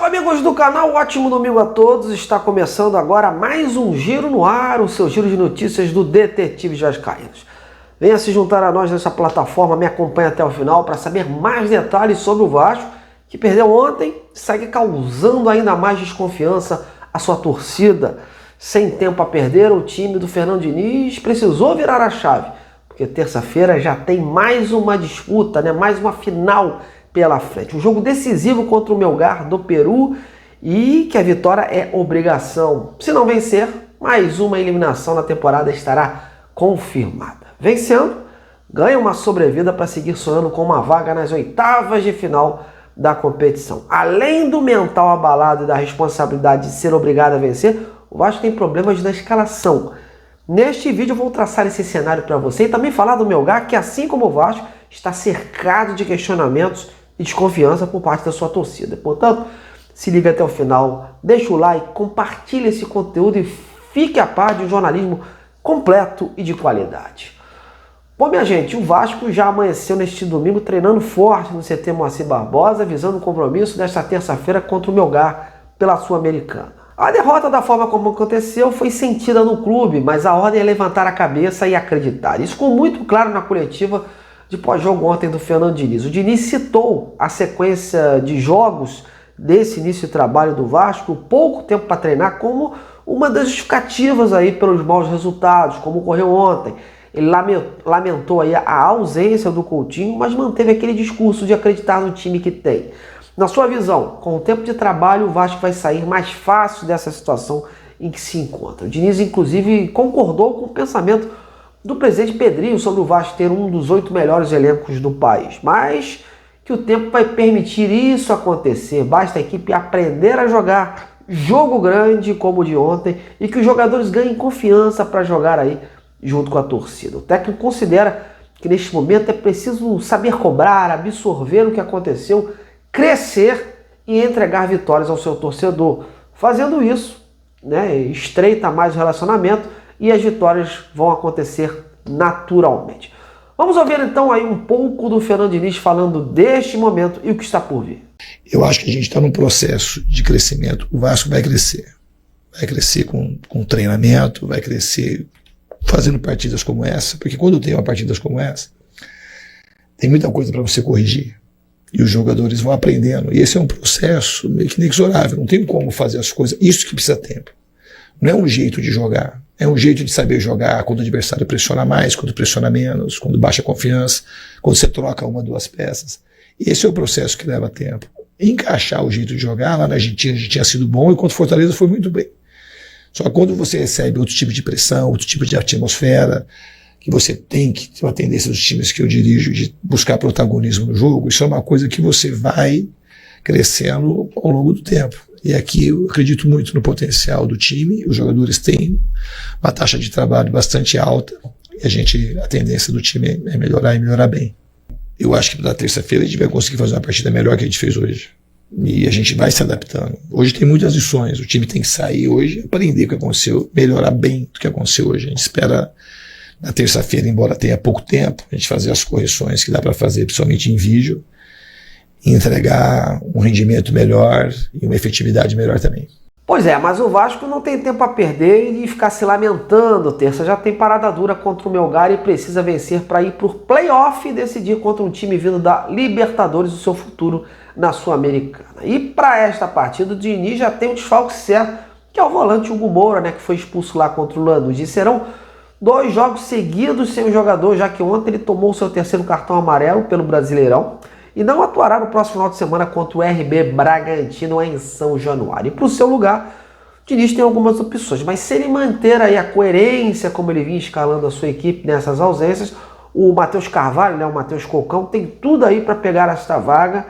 Fala, amigos do canal, ótimo domingo a todos. Está começando agora mais um Giro no Ar, o seu giro de notícias do Detetives Vascaínos. Venha se juntar a nós nessa plataforma, me acompanhe até o final para saber mais detalhes sobre o Vasco, que perdeu ontem e segue causando ainda mais desconfiança à sua torcida. Sem tempo a perder, o time do Fernando Diniz precisou virar a chave, porque terça-feira já tem mais uma disputa, mais uma final pela frente. Um jogo decisivo contra o Melgar do Peru e que a vitória é obrigação. Se não vencer, mais uma eliminação na temporada estará confirmada. Vencendo, ganha uma sobrevida para seguir sonhando com uma vaga nas oitavas de final da competição. Além do mental abalado e da responsabilidade de ser obrigado a vencer, o Vasco tem problemas na escalação. Neste vídeo eu vou traçar esse cenário para você e também falar do Melgar, que assim como o Vasco, está cercado de questionamentos e desconfiança por parte da sua torcida. Portanto, se liga até o final, deixa o like, compartilha esse conteúdo e fique a par de um jornalismo completo e de qualidade. Bom, minha gente, o Vasco já amanheceu neste domingo treinando forte no CT Moacir Barbosa, visando o compromisso desta terça-feira contra o Melgar pela Sul-Americana. A derrota, da forma como aconteceu, foi sentida no clube, mas a ordem é levantar a cabeça e acreditar. Isso ficou muito claro na coletiva de pós-jogo ontem do Fernando Diniz. O Diniz citou a sequência de jogos desse início de trabalho do Vasco, o pouco tempo para treinar, como uma das justificativas aí pelos maus resultados, como ocorreu ontem. Ele lamentou aí a ausência do Coutinho, mas manteve aquele discurso de acreditar no time que tem. Na sua visão, com o tempo de trabalho, o Vasco vai sair mais fácil dessa situação em que se encontra. O Diniz, inclusive, concordou com o pensamento do presidente Pedrinho sobre o Vasco ter um dos 8 melhores elencos do país, mas que o tempo vai permitir isso acontecer. Basta a equipe aprender a jogar jogo grande como o de ontem e que os jogadores ganhem confiança para jogar aí junto com a torcida. O técnico considera que neste momento é preciso saber cobrar, absorver o que aconteceu, crescer e entregar vitórias ao seu torcedor. Fazendo isso, estreita mais o relacionamento e as vitórias vão acontecer naturalmente. Vamos ouvir então aí um pouco do Fernando Diniz falando deste momento e o que está por vir. Eu acho que a gente está num processo de crescimento. O Vasco vai crescer. Vai crescer com treinamento, vai crescer fazendo partidas como essa, porque quando tem uma partida como essa, tem muita coisa para você corrigir. E os jogadores vão aprendendo. E esse é um processo meio que inexorável. Não tem como fazer as coisas. Isso que precisa tempo. Não é um jeito de jogar. É um jeito de saber jogar quando o adversário pressiona mais, quando pressiona menos, quando baixa a confiança, quando você troca uma, duas peças. Esse é o processo que leva tempo. Encaixar o jeito de jogar, lá na Argentina a gente tinha sido bom e contra o Fortaleza foi muito bem. Só que quando você recebe outro tipo de pressão, outro tipo de atmosfera, que você tem que ter uma tendência dos times que eu dirijo de buscar protagonismo no jogo, isso é uma coisa que você vai crescendo ao longo do tempo. E aqui eu acredito muito no potencial do time, os jogadores têm uma taxa de trabalho bastante alta, e a tendência do time é melhorar e melhorar bem. Eu acho que na terça-feira a gente vai conseguir fazer uma partida melhor que a gente fez hoje. E a gente vai se adaptando. Hoje tem muitas lições, o time tem que sair hoje, aprender o que aconteceu, melhorar bem do que aconteceu hoje. A gente espera na terça-feira, embora tenha pouco tempo, a gente fazer as correções que dá para fazer, principalmente em vídeo, e entregar um rendimento melhor e uma efetividade melhor também. Pois é, mas o Vasco não tem tempo a perder e ficar se lamentando. Terça já tem parada dura contra o Melgar e precisa vencer para ir para o play-off e decidir contra um time vindo da Libertadores o seu futuro na Sul-Americana. E para esta partida, o Diniz já tem um desfalque certo, que é o volante Hugo Moura, que foi expulso lá contra o Lanús. E serão 2 jogos seguidos sem o jogador, já que ontem ele tomou o seu terceiro cartão amarelo pelo Brasileirão e não atuará no próximo final de semana contra o RB Bragantino em São Januário. E para o seu lugar, o Diniz tem algumas opções, mas se ele manter aí a coerência como ele vinha escalando a sua equipe nessas ausências, o Matheus Carvalho, o Matheus Cocão, tem tudo aí para pegar esta vaga.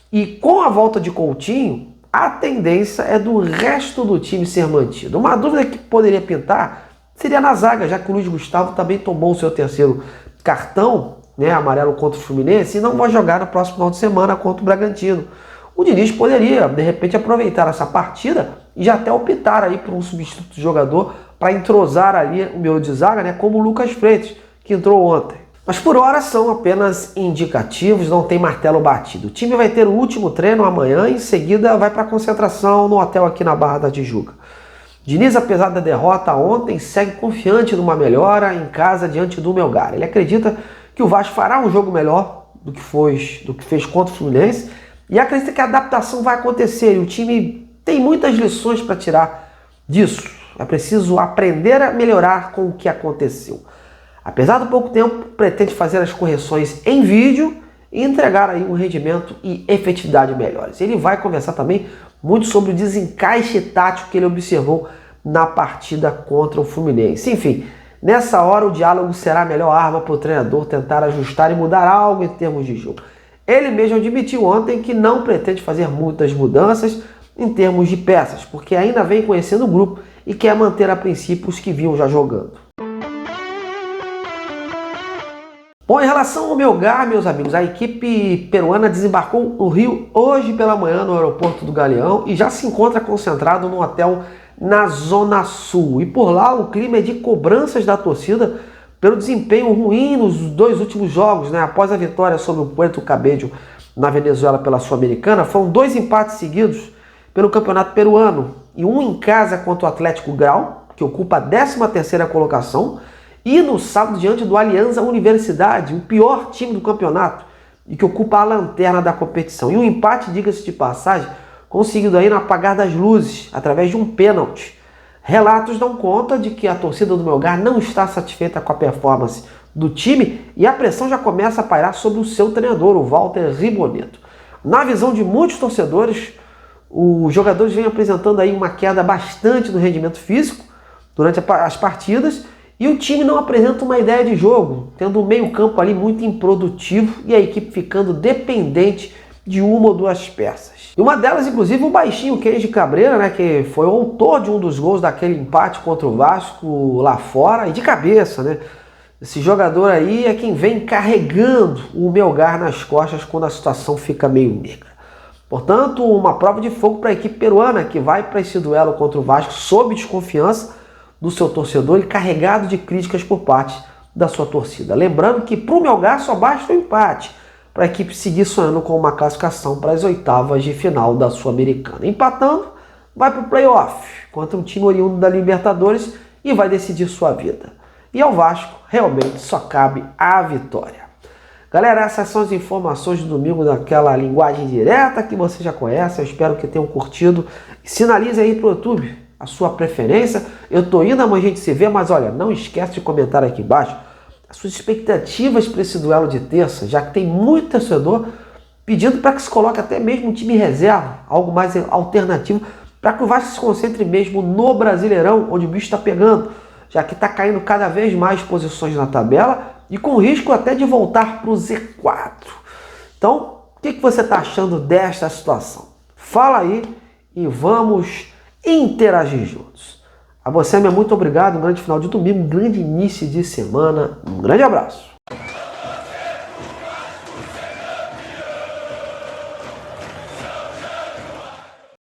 E com a volta de Coutinho, a tendência é do resto do time ser mantido. Uma dúvida que poderia pintar seria na zaga, já que o Luiz Gustavo também tomou o seu terceiro cartão amarelo contra o Fluminense e não vai jogar no próximo final de semana contra o Bragantino. O Diniz poderia, de repente, aproveitar essa partida e já até optar aí por um substituto de jogador para entrosar ali o meio de zaga, como o Lucas Freitas, que entrou ontem. Mas por hora são apenas indicativos, não tem martelo batido. O time vai ter o último treino amanhã e em seguida vai para a concentração no hotel aqui na Barra da Tijuca. Diniz, apesar da derrota ontem, segue confiante numa melhora em casa diante do Melgar. Ele acredita que o Vasco fará um jogo melhor do que fez contra o Fluminense e acredita que a adaptação vai acontecer e o time tem muitas lições para tirar disso. É preciso aprender a melhorar com o que aconteceu. Apesar do pouco tempo, pretende fazer as correções em vídeo e entregar aí um rendimento e efetividade melhores. Ele vai conversar também muito sobre o desencaixe tático que ele observou na partida contra o Fluminense. Enfim, nessa hora o diálogo será a melhor arma para o treinador tentar ajustar e mudar algo em termos de jogo. Ele mesmo admitiu ontem que não pretende fazer muitas mudanças em termos de peças, porque ainda vem conhecendo o grupo e quer manter a princípio os que vinham já jogando. Bom, em relação ao Melgar, meus amigos, a equipe peruana desembarcou no Rio hoje pela manhã no aeroporto do Galeão e já se encontra concentrado num hotel na Zona Sul. E por lá o clima é de cobranças da torcida pelo desempenho ruim nos 2 últimos jogos, né? Após a vitória sobre o Puerto Cabello na Venezuela pela Sul-Americana, foram 2 empates seguidos pelo campeonato peruano e um em casa contra o Atlético Grau, que ocupa a 13ª colocação, e no sábado diante do Alianza Universidade, o pior time do campeonato e que ocupa a lanterna da competição. E um empate, diga-se de passagem, conseguido aí no apagar das luzes, através de um pênalti. Relatos dão conta de que a torcida do Melgar não está satisfeita com a performance do time e a pressão já começa a pairar sobre o seu treinador, o Walter Ribonetto. Na visão de muitos torcedores, os jogadores vêm apresentando aí uma queda bastante no rendimento físico durante as partidas e o time não apresenta uma ideia de jogo, tendo o meio-campo ali muito improdutivo e a equipe ficando dependente de uma ou 2 peças. E uma delas, inclusive, o baixinho Kenji Cabreira, né, que foi o autor de um dos gols daquele empate contra o Vasco lá fora e de cabeça, né? Esse jogador aí é quem vem carregando o Melgar nas costas quando a situação fica meio negra. Portanto, uma prova de fogo para a equipe peruana que vai para esse duelo contra o Vasco sob desconfiança do seu torcedor e carregado de críticas por parte da sua torcida. Lembrando que para o Melgar só basta o empate para a equipe seguir sonhando com uma classificação para as 8ª de final da Sul-Americana. Empatando, vai para o playoff contra um time oriundo da Libertadores e vai decidir sua vida. E ao Vasco realmente só cabe a vitória. Galera, essas são as informações do domingo daquela linguagem direta que você já conhece. Eu espero que tenham curtido. Sinalize aí para o YouTube a sua preferência. Eu tô indo, amanhã a gente se vê, mas olha, não esquece de comentar aqui embaixo as suas expectativas para esse duelo de terça, já que tem muito torcedor pedindo para que se coloque até mesmo um time reserva, algo mais alternativo, para que o Vasco se concentre mesmo no Brasileirão, onde o bicho está pegando, já que está caindo cada vez mais posições na tabela e com risco até de voltar para o Z4. Então, o que você está achando desta situação? Fala aí e vamos interagir juntos. A você, meu muito obrigado, um grande final de domingo, um grande início de semana, um grande abraço.